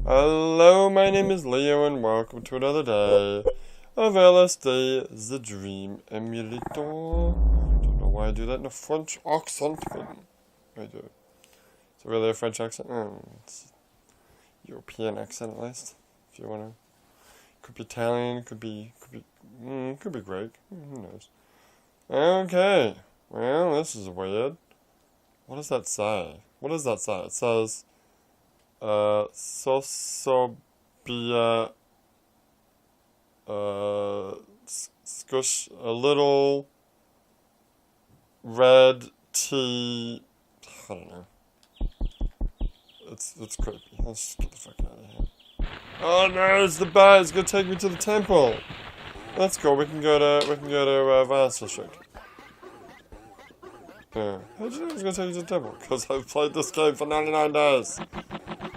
Hello, my name is Leo and welcome to another day of LSD, the Dream Emulator. Don't know why I do that in a French accent, but I do. Is it really a French accent? It's European accent at least, if you wanna. Could be Italian, could be Greek, who knows. Okay, well, this is weird. What does that say? It says, Sosobia, squish, a little red tea, I don't know. It's creepy. Let's just get the fuck out of here. Oh no, it's the bat, it's gonna take me to the temple. Let's go, we can go to Violence District. Yeah. How did you know it was gonna take you to the temple? Because I've played this game for 99 days.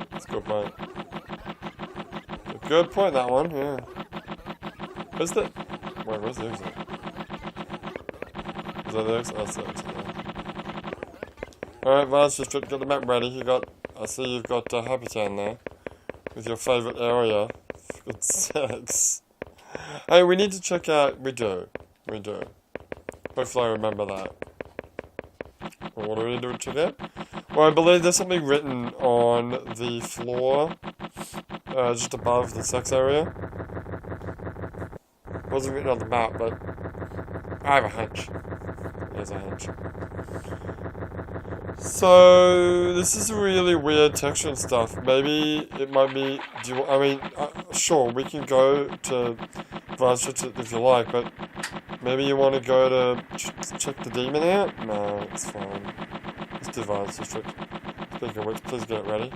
That's a good point. A good point, that one, yeah. Where's the... Wait, where's the exit? Is that the exit? That's the exit, yeah. Alright, Violence District, got the map ready. I see you've got Happy Town there. With your favourite area. For good sakes. Hey, we need to check out... We do. Hopefully I remember that. Well, what do we do to check out? Well, I believe there's something written on the floor, just above the sex area. It wasn't written on the map, but I have a hunch. There's a hunch. So, this is really weird texture and stuff. Maybe it might be... sure, we can go to Vice if you like, but maybe you want to go to check the demon out? No, it's fine. Let's do Violence District. Speaking of which, please get it ready.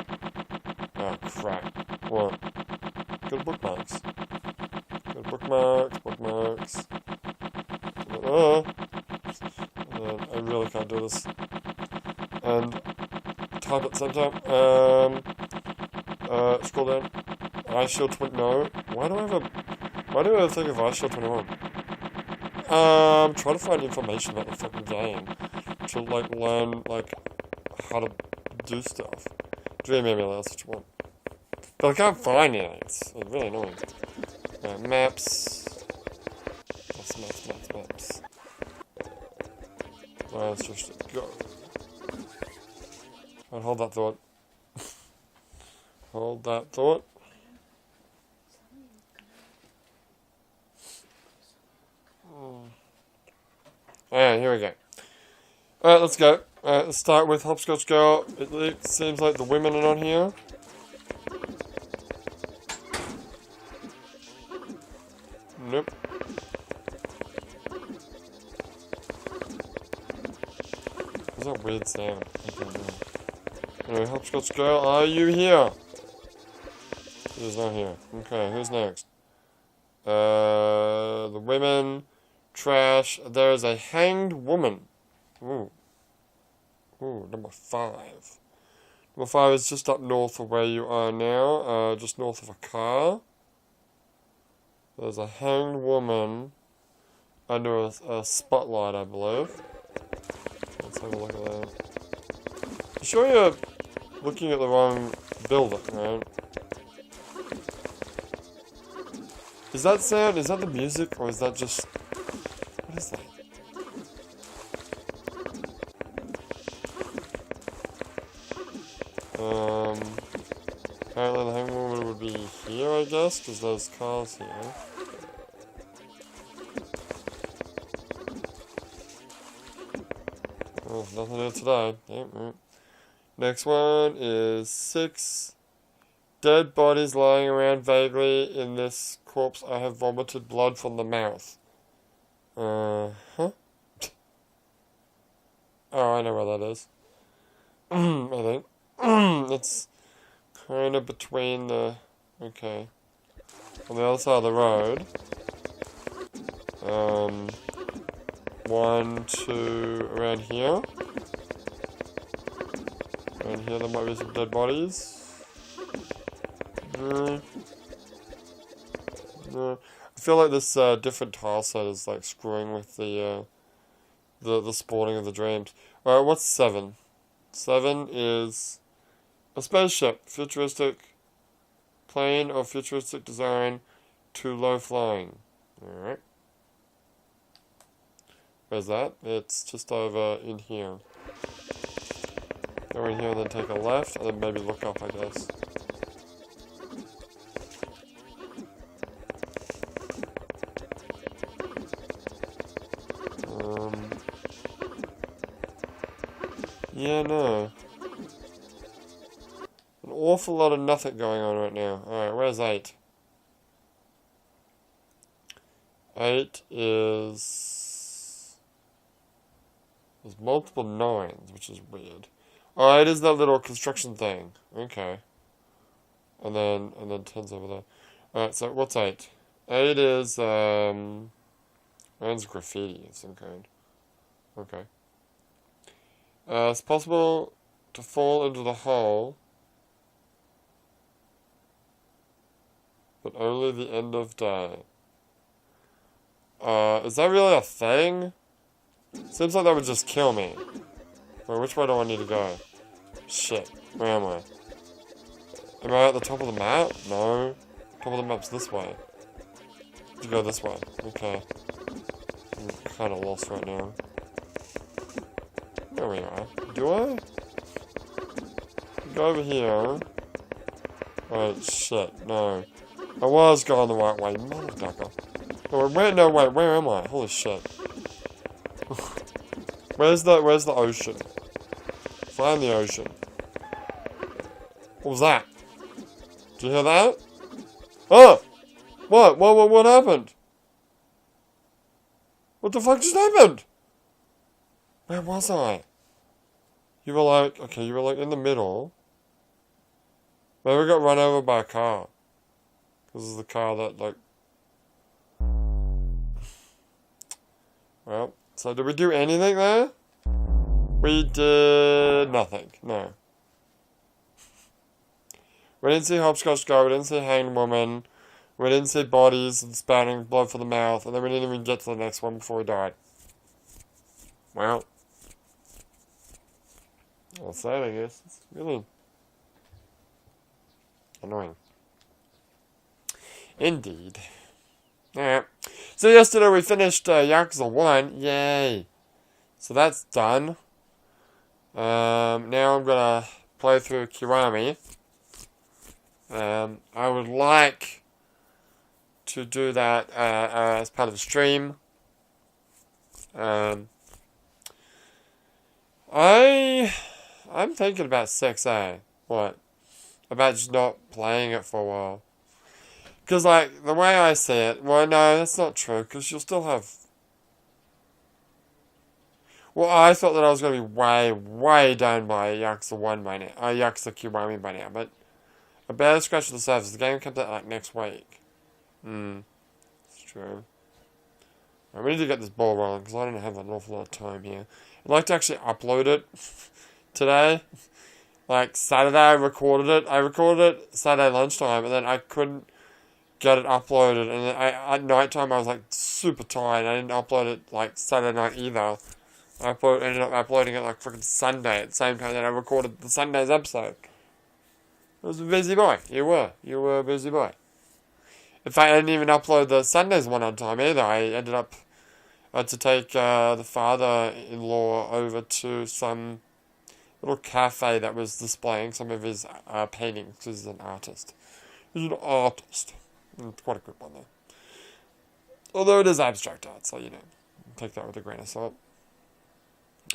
Oh, crap. What? Go to bookmarks. Go to bookmarks. Oh! I really can't do this. And type at the same time. Scroll down. Ice Shield 20. No. Why do I think of Ice Shield 21? Trying to find information about the fucking game. To, learn, how to do stuff. Dream Emulator, that's what you want. But I can't find anything. It's really annoying. Maps. Maps. Let's just go. Alright, hold that thought. Hold that thought. Alright, here we go. Alright, let's go. Alright, let's start with Hopscotch Girl. It seems like the women are not here. Nope. What's that weird sound? I don't know. Anyway, Hopscotch Girl, are you here? She's not here. Okay, who's next? The women... Trash. There is a hanged woman. Ooh, number 5. Number 5 is just up north of where you are now, just north of a car. There's a hanged woman under a spotlight, I believe. Let's have a look at that. You sure you're looking at the wrong building, right? Is that sound, is that the music, or is that just... What is that? Apparently the hanged woman would be here, I guess, because there's cars here. Oh, nothing here today. Yep, right. Next one is 6 dead bodies lying around vaguely. In this corpse I have vomited blood from the mouth. Huh? Oh, I know where that is. I think. It's kind of between the... Okay. On the other side of the road. 1, 2, around here. Around here there might be some dead bodies. No. I feel like this different tile set is like screwing with the spawning of the dreams. Alright, what's 7? 7 is a spaceship, futuristic Plain or futuristic design, too low flying. Alright. Where's that? It's just over in here. Go in here and then take a left, and then maybe look up, I guess. Yeah, no. An awful lot of nothing going on right now. Alright, where's 8? 8 is... There's multiple 9s, which is weird. Oh, it is that little construction thing. Okay. And then 10's over there. Alright, so what's 8? 8 is, mine's graffiti of some kind. Okay. It's possible to fall into the hole, but only the end of day. Is that really a thing? Seems like that would just kill me. Wait, which way do I need to go? Shit, where am I? Am I at the top of the map? No. Top of the map's this way. To go this way. Okay. I'm kinda lost right now. There we are. Do I? Go over here. Wait, shit, no. I was going the right way, motherfucker. Oh, wait, where am I? Holy shit. Where's the ocean? Find the ocean. What was that? Did you hear that? Oh! What happened? What the fuck just happened? Where was I? You were like, okay, you were like in the middle. Maybe we got run over by a car. This is the car that, like... Well, so did we do anything there? We did nothing, no. We didn't see Hopscotch go, we didn't see Hanged Woman, we didn't see bodies and spouting blood from the mouth, and then we didn't even get to the next one before we died. Well. I'll say it, I guess. It's really annoying. Indeed. Alright. So yesterday we finished Yakuza 1. Yay. So that's done. Now I'm gonna play through Kiwami. I would like to do that as part of the stream. I'm thinking about 6A. What? About just not playing it for a while. Because, like, the way I see it... Well, no, that's not true, because you'll still have... Well, I thought that I was going to be way done by Yakuza 1 by now. Yakuza Kiwami by now, but... I barely scratched the surface. The game comes out, like, next week. It's true. Right, we need to get this ball rolling, because I don't have an awful lot of time here. I'd like to actually upload it today. Like, Saturday I recorded it. I recorded it Saturday lunchtime, and then I couldn't get it uploaded. And then at night time I was, like, super tired. I didn't upload it, like, Saturday night either. I ended up uploading it, like, freaking Sunday at the same time that I recorded the Sunday's episode. I was a busy boy. You were a busy boy. In fact, I didn't even upload the Sunday's one on time either. I ended up to take the father-in-law over to some little cafe that was displaying some of his paintings, because he's an artist. He's an artist. It's quite a good one, though. Although it is abstract art, so, you know, take that with a grain of salt.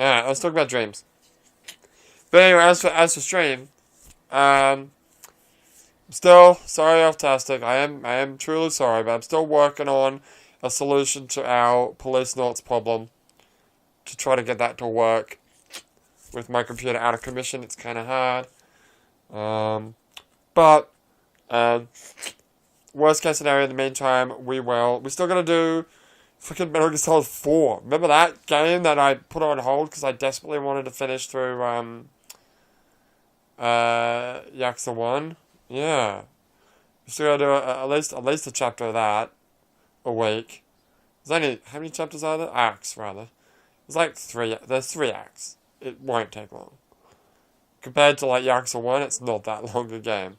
Alright, let's talk about dreams. But anyway, as for stream, still sorry off-tastic. I am truly sorry, but I'm still working on a solution to our police notes problem to try to get that to work. With my computer out of commission, it's kind of hard. But worst case scenario, in the meantime, we still gotta do freaking Metal Gear Solid 4. Remember that game that I put on hold because I desperately wanted to finish through Yakuza 1? Yeah. We still gotta do at least a chapter of that a week. There's only, how many chapters are there? Acts, rather. There's like 3, there's 3 acts. It won't take long. Compared to like Yakuza 1, it's not that long a game.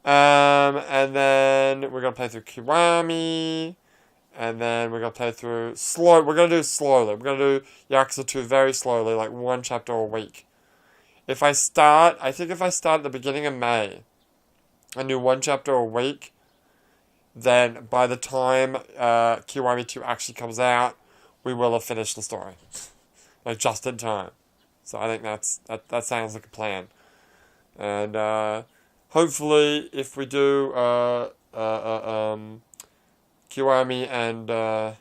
And then we're going to play through Kiwami. And then we're going to play through we're going to do slowly. We're going to do Yakuza 2 very slowly, like one chapter a week. I think if I start at the beginning of May and do one chapter a week, then by the time Kiwami 2 actually comes out, we will have finished the story. Like, just in time. So I think that sounds like a plan. And hopefully, if we do Kiwami and Metal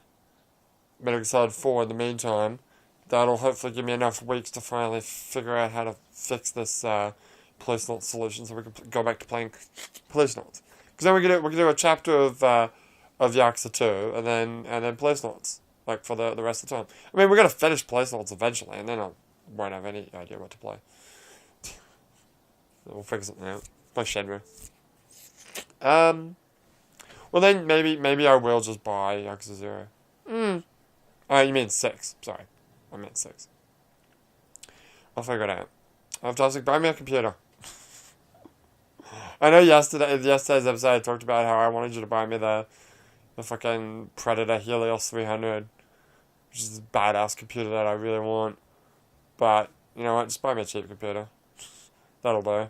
Gear Solid 4 in the meantime, that'll hopefully give me enough weeks to finally figure out how to fix this Police Notes solution so we can go back to playing Police Notes. Because then we can do a chapter of Yakuza 2 and then Police Notes, like, for the rest of the time. I mean, we're going to finish Police Notes eventually, and then I won't have any idea what to play. So we'll figure something out. Play Shenmue. Well then, maybe I will just buy Yakuza 0. Oh, you mean 6. Sorry. I meant 6. I'll figure it out. Fantastic, buy me a computer. I know yesterday's episode I talked about how I wanted you to buy me the fucking Predator Helios 300, which is a badass computer that I really want. But, you know what, just buy me a cheap computer. That'll do.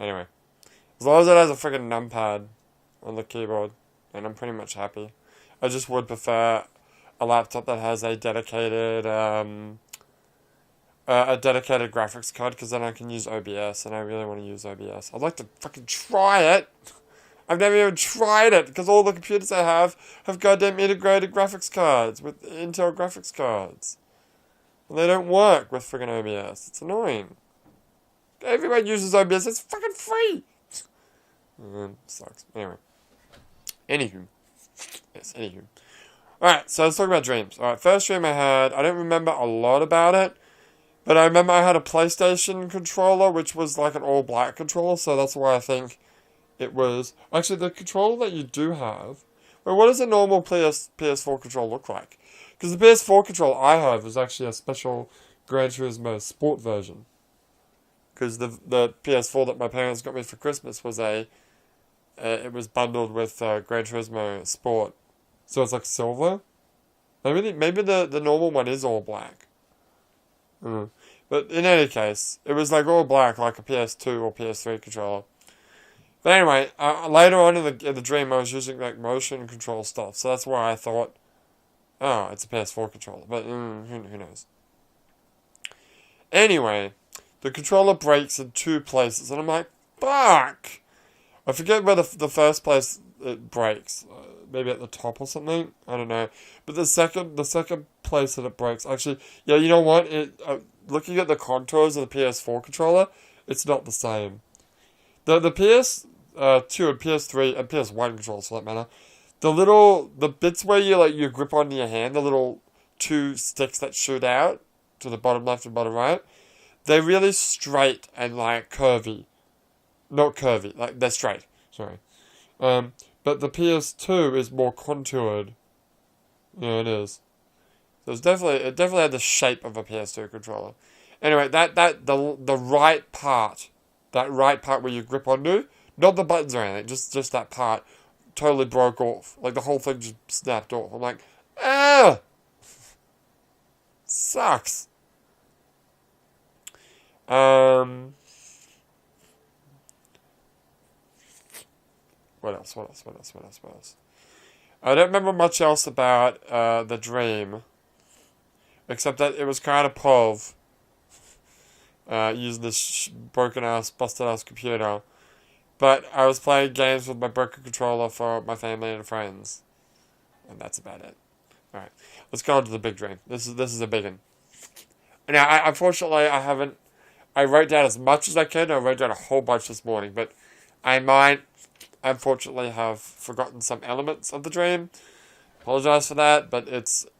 Anyway. As long as it has a freaking numpad on the keyboard, and I'm pretty much happy. I just would prefer a laptop that has a dedicated graphics card, because then I can use OBS, and I really want to use OBS. I'd like to fucking try it. I've never even tried it, because all the computers I have goddamn integrated graphics cards with Intel graphics cards. And they don't work with friggin' OBS. It's annoying. Everyone uses OBS, it's fucking free! Sucks. Anyway. Anywho. Alright, so let's talk about dreams. Alright, first dream I had, I don't remember a lot about it, but I remember I had a PlayStation controller, which was like an all-black controller, so that's why I think it was... Actually, the controller that you do have... Well, what does a normal PS4 controller look like? Because the PS4 controller I have is actually a special Gran Turismo Sport version. Because the PS4 that my parents got me for Christmas was it was bundled with Gran Turismo Sport. So it's like silver. Maybe the normal one is all black. But in any case, it was like all black, like a PS2 or PS3 controller. But anyway, later on in the dream, I was using like motion control stuff, so that's why I thought, oh, it's a PS4 controller. But who knows? Anyway, the controller breaks in 2 places, and I'm like, fuck! I forget where the first place it breaks. Maybe at the top or something. I don't know. But the second place that it breaks, actually, yeah, you know what? Looking at the contours of the PS4 controller, it's not the same. The PS2 and PS3 and PS1 controllers, for that matter, the bits where you grip onto your hand, the little 2 sticks that shoot out to the bottom left and bottom right, they're really straight and like curvy. Not curvy, like they're straight. Sorry. But the PS2 is more contoured. Yeah, it is. So it definitely had the shape of a PS2 controller. Anyway, the right part where you grip onto, not the buttons or anything, just that part, totally broke off. Like the whole thing just snapped off. I'm like, ah, sucks. What else? I don't remember much else about the dream, except that it was kind of POV, using this broken-ass, busted-ass computer. But I was playing games with my broken controller for my family and friends. And that's about it. Alright, let's go on to the big dream. This is a big one. Now, unfortunately, I wrote down as much as I could. I wrote down a whole bunch this morning, but I might, unfortunately, have forgotten some elements of the dream. Apologize for that, but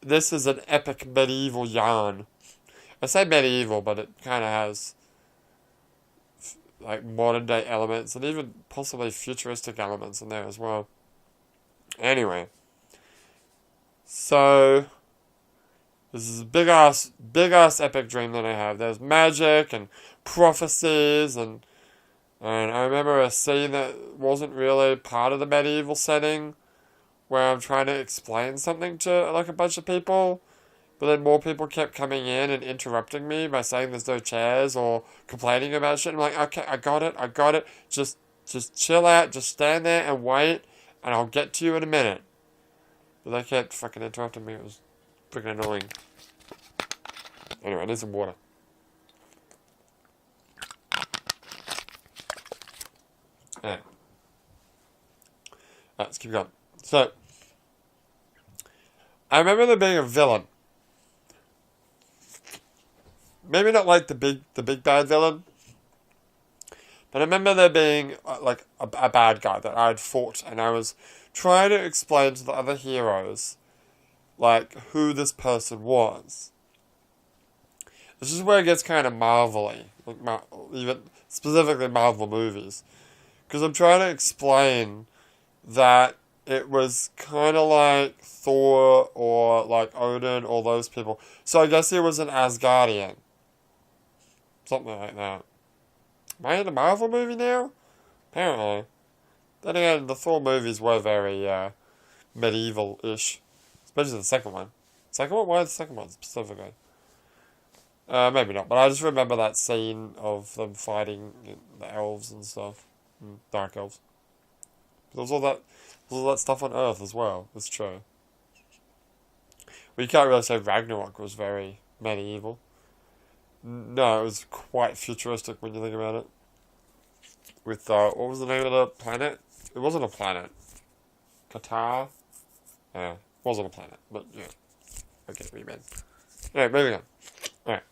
this is an epic medieval yarn. I say medieval, but it kind of has like modern day elements and even possibly futuristic elements in there as well. Anyway, so this is a big ass epic dream that I have. There's magic and prophecies and And I remember a scene that wasn't really part of the medieval setting, where I'm trying to explain something to like a bunch of people, but then more people kept coming in and interrupting me by saying there's no chairs or complaining about shit. I'm like, okay, I got it. Just chill out, just stand there and wait, and I'll get to you in a minute. But they kept fucking interrupting me. It was freaking annoying. Anyway, I need some water. Alright. Let's keep going. So, I remember there being a villain. Maybe not like the big bad villain, but I remember there being like a bad guy that I'd fought, and I was trying to explain to the other heroes like who this person was. This is where it gets kind of Marvel-y, like even specifically Marvel movies, because I'm trying to explain that it was kind of like Thor or like Odin or those people. So I guess he was an Asgardian. Something like that. Am I in a Marvel movie now? Apparently. Then again, the Thor movies were very medieval-ish. Especially the second one. Second one? Why the second one specifically? Maybe not, but I just remember that scene of them fighting the elves and stuff. Dark elves. There was all that stuff on Earth as well. It's true. Well, you can't really say Ragnarok was very medieval. No, it was quite futuristic when you think about it. With, what was the name of the planet? It wasn't a planet. Qatar? Yeah, it wasn't a planet, but yeah. Okay, we meant. Alright, moving on. Alright.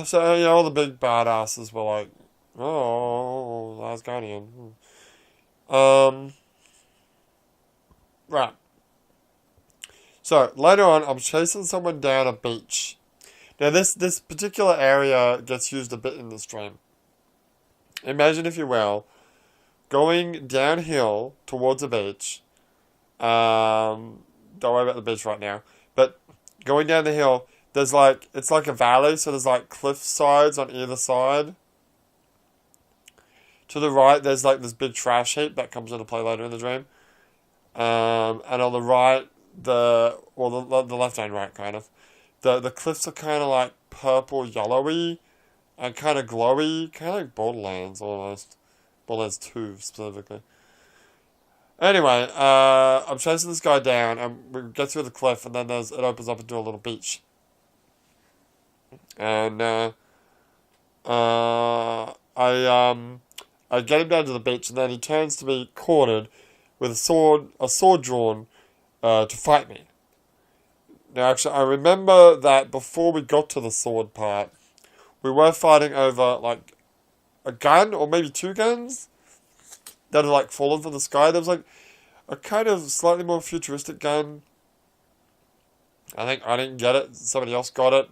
So, yeah, all the big badasses were like, oh, Asgardian. Right. So, later on, I'm chasing someone down a beach. Now, this particular area gets used a bit in this dream. Imagine, if you will, going downhill towards a beach. Don't worry about the beach right now. But going down the hill, there's like, it's like a valley, so there's like cliff sides on either side. To the right, there's like this big trash heap that comes into play later in the dream. And on the right, the left and right, kind of. The cliffs are kind of like purple, yellowy, and kind of glowy, kind of like Borderlands almost. Borderlands 2 specifically. Anyway, I'm chasing this guy down, and we get through the cliff, and then it opens up into a little beach. And I get him down to the beach, and then he turns to be cornered with a sword drawn to fight me. Now, actually, I remember that before we got to the sword part, we were fighting over, like, a gun, or maybe two guns, that had, like, fallen from the sky. There was, like, a kind of slightly more futuristic gun. I think I didn't get it. Somebody else got it.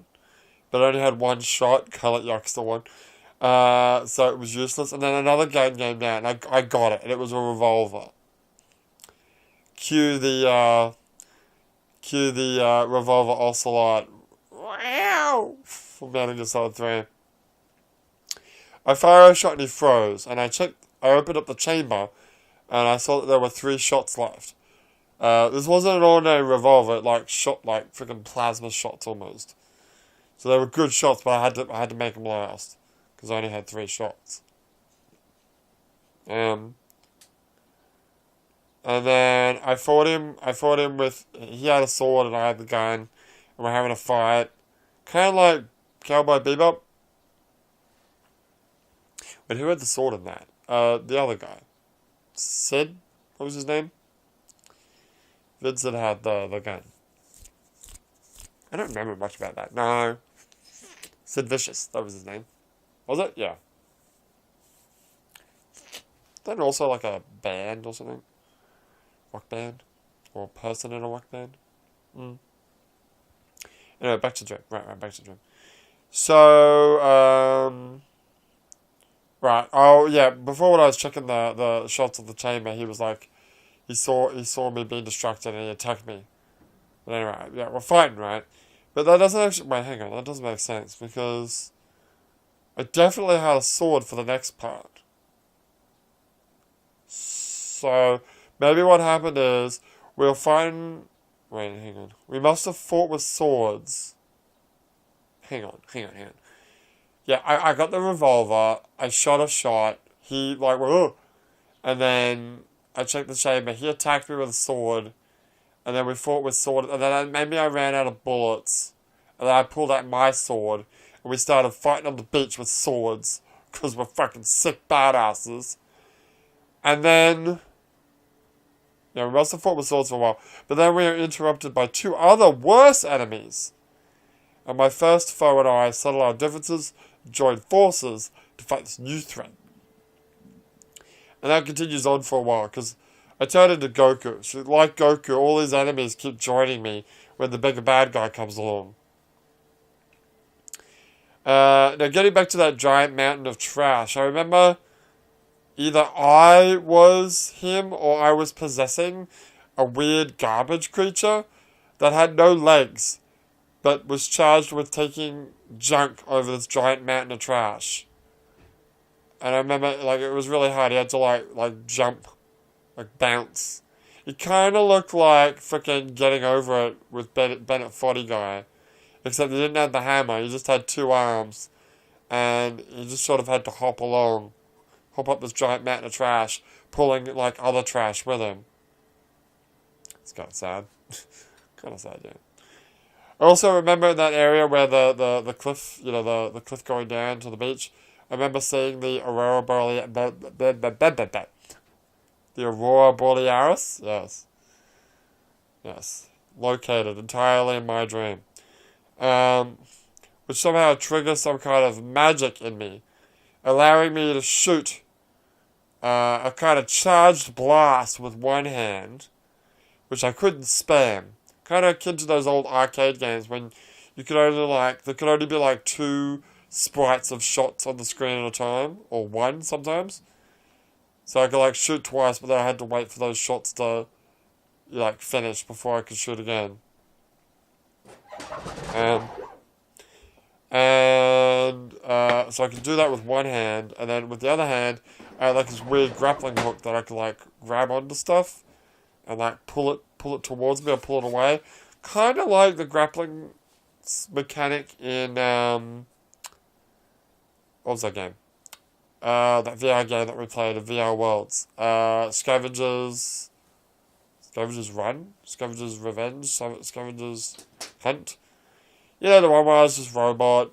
But it only had one shot. Call it Youngster one. So it was useless. And then another gun came down, and I got it, and it was a revolver. Cue the revolver ocelot. Wow! From Metal Gear Solid 3. I fired a shot and he froze, and I opened up the chamber, and I saw that there were 3 shots left. This wasn't an ordinary revolver, it shot like freaking plasma shots almost. So they were good shots, but I had to make them last, because I only had 3 shots. And then I fought him with, he had a sword and I had the gun, and we're having a fight. Kind of like Cowboy Bebop. But who had the sword in that? The other guy. Sid? What was his name? Vincent had the gun. I don't remember much about that. No. Sid Vicious, that was his name. Was it? Yeah. Then also like a band or something? Rock band? Or a person in a rock band? Anyway, back to the dream. Right, back to the dream. So, right, oh yeah, before when I was checking the shots of the chamber, he was like, he saw me being distracted and he attacked me. But anyway, yeah, we're fighting, right? But that doesn't actually, wait, hang on, that doesn't make sense, because I definitely had a sword for the next part. So, maybe what happened is, we'll find... Wait, hang on. We must have fought with swords. Hang on. Yeah, I got the revolver, I shot a shot, he, like, whoa, and then I checked the chamber, he attacked me with a sword, and then we fought with sword, and then maybe I ran out of bullets, and then I pulled out my sword, and we started fighting on the beach with swords, because we're fucking sick badasses. And then, yeah, we must have fought with swords for a while, but then we were interrupted by two other worse enemies. And my first foe and I settled our differences, joined forces to fight this new threat. And that continues on for a while, because I turned into Goku. So like Goku, all these enemies keep joining me when the bigger bad guy comes along. Now, getting back to that giant mountain of trash, I remember either I was him or I was possessing a weird garbage creature that had no legs, but was charged with taking junk over this giant mountain of trash. And I remember, like, it was really hard. He had to, like jump, like, bounce. He kind of looked like freaking Getting Over It with Bennett Foddy guy. Except he didn't have the hammer. He just had 2 arms. And he just sort of had to hop along. Hop up this giant mountain of trash, pulling, like, other trash with him. It's kind of sad. Kind of sad, yeah. I also remember that area where the cliff, you know, the cliff going down to the beach. I remember seeing the Aurora Borealis. The Aurora Borealis? Yes. Located entirely in my dream. Which somehow triggers some kind of magic in me, allowing me to shoot a kind of charged blast with one hand, which I couldn't spam. Kind of akin to those old arcade games when you could only there could only be 2 sprites of shots on the screen at a time, or 1 sometimes. So I could shoot twice, but then I had to wait for those shots to finish before I could shoot again. So I could do that with one hand, and then with the other hand, I had this weird grappling hook that I could grab onto stuff and pull it towards me or pull it away. Kind of like the grappling mechanic in what was that game? That VR game that we played in VR Worlds. Scavengers Run? Scavengers Revenge? Scavengers Hunt? You know, the one where I was just robot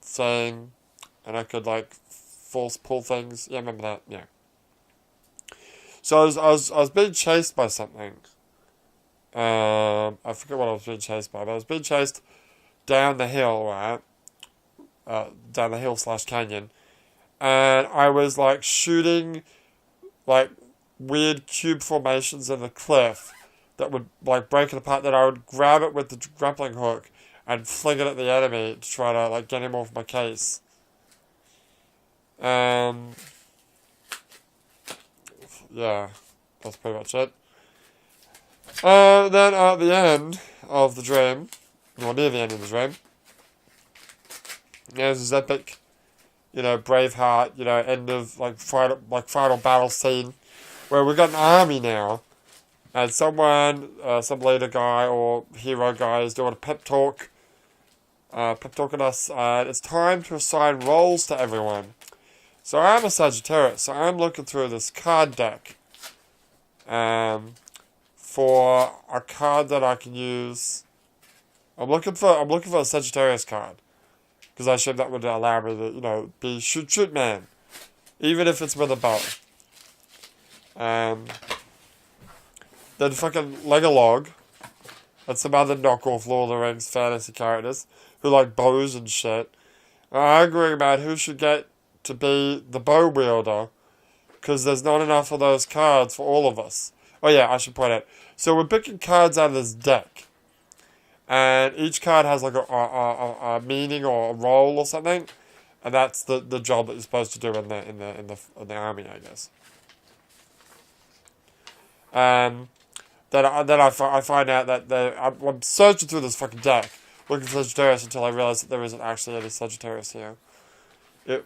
thing, and I could force pull things. Yeah, I remember that. Yeah. So I was being chased by something. I forget what I was being chased by, but I was being chased down the hill, right? Down the hill / canyon, and I was shooting weird cube formations in the cliff that would break it apart. Then I would grab it with the grappling hook and fling it at the enemy to try to get him off my case. Yeah, that's pretty much it. Then at the end of the dream, or near the end of the dream, there's this epic, Braveheart, end of final battle scene, where we've got an army now, and some leader guy or hero guy is doing a pep talking us, and it's time to assign roles to everyone. So I'm a Sagittarius, so I'm looking through this card deck, for a card that I can use. I'm looking for a Sagittarius card, because I assume that would allow me to, be shoot man, even if it's with a bow. Then fucking Legolog, and some other knockoff Lord of the Rings fantasy characters who like bows and shit, are arguing about who should get to be the bow wielder, because there's not enough of those cards for all of us. Oh yeah, I should point out. So we're picking cards out of this deck, and each card has a meaning or a role or something, and that's the job that you're supposed to do in the army, I guess. Then I find out that I'm searching through this fucking deck, looking for Sagittarius, until I realize that there isn't actually any Sagittarius here.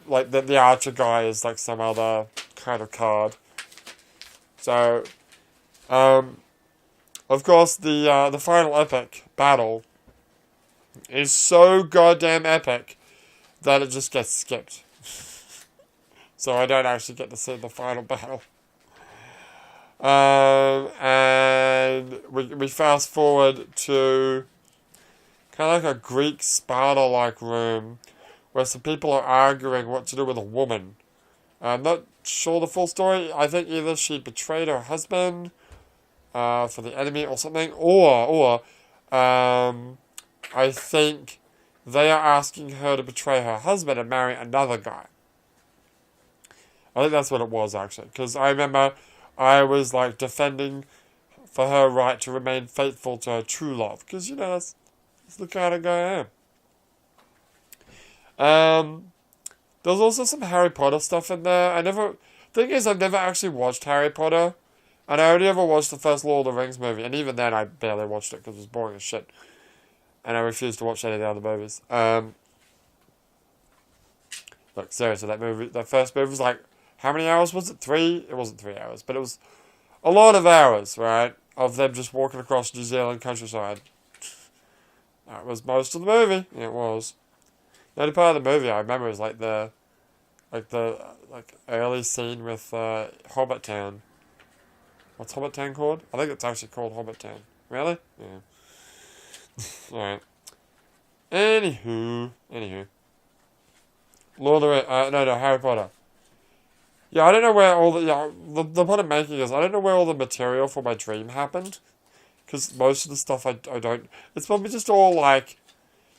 like the archer guy is like some other kind of card. So, of course, the final epic battle is so goddamn epic that it just gets skipped. So I don't actually get to see the final battle. And we fast forward to kind of like a Greek Sparta-like room where some people are arguing what to do with a woman. I'm not sure the full story. I think either she betrayed her husband for the enemy or something, or I think they are asking her to betray her husband and marry another guy. I think that's what it was, actually. Because I remember I was, like, defending for her right to remain faithful to her true love. Because, you know, that's the kind of guy I am. There's also some Harry Potter stuff in there. Thing is, I've never actually watched Harry Potter. And I only ever watched the first Lord of the Rings movie. And even then, I barely watched it because it was boring as shit. And I refused to watch any of the other movies. Look, seriously, that first movie was like, how many hours was it? 3? It wasn't 3 hours, but it was a lot of hours, right? Of them just walking across New Zealand countryside. That was most of the movie. Yeah, it was. The only part of the movie I remember is like the early scene with Hobbit Town. What's Hobbit Town called? I think it's actually called Hobbit Town. Really? Yeah. Alright. Anywho. Harry Potter. Yeah, I don't know where all the point I'm making is, I don't know where all the material for my dream happened. Because most of the stuff I don't, it's probably just all, like,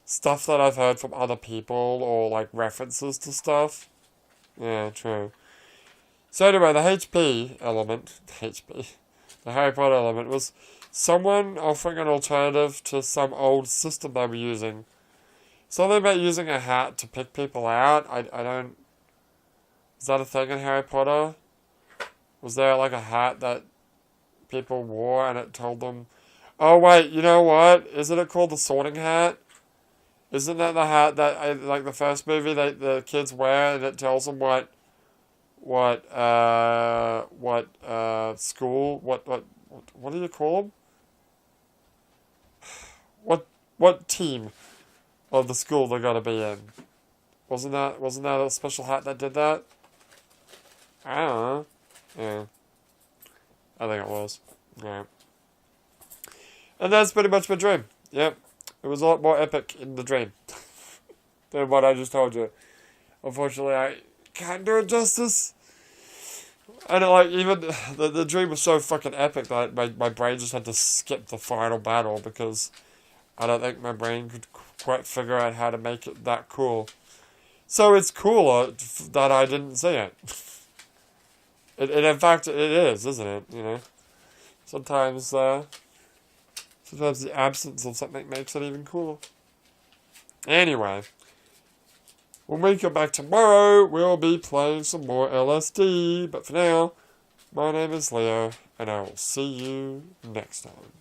stuff that I've heard from other people, or, like, references to stuff. Yeah, true. So anyway, the Harry Potter element, was someone offering an alternative to some old system they were using. Something about using a hat to pick people out, I don't... Is that a thing in Harry Potter? Was there like a hat that people wore and it told them... Oh wait, you know what? Isn't it called the sorting hat? Isn't that the hat that, like the first movie, the kids wear and it tells them what school, what do you call them? What team of the school they're gonna be in? Wasn't that a special hat that did that? I don't know. Yeah. I think it was. Yeah. And that's pretty much my dream. Yep. It was a lot more epic in the dream than what I just told you. Unfortunately, I can't do it justice. And like, even the dream was so fucking epic that my brain just had to skip the final battle because I don't think my brain could quite figure out how to make it that cool. So it's cooler that I didn't see it. In fact, it is, isn't it? You know, sometimes the absence of something makes it even cooler. Anyway, when we come back tomorrow, we'll be playing some more LSD. But for now, my name is Leo, and I will see you next time.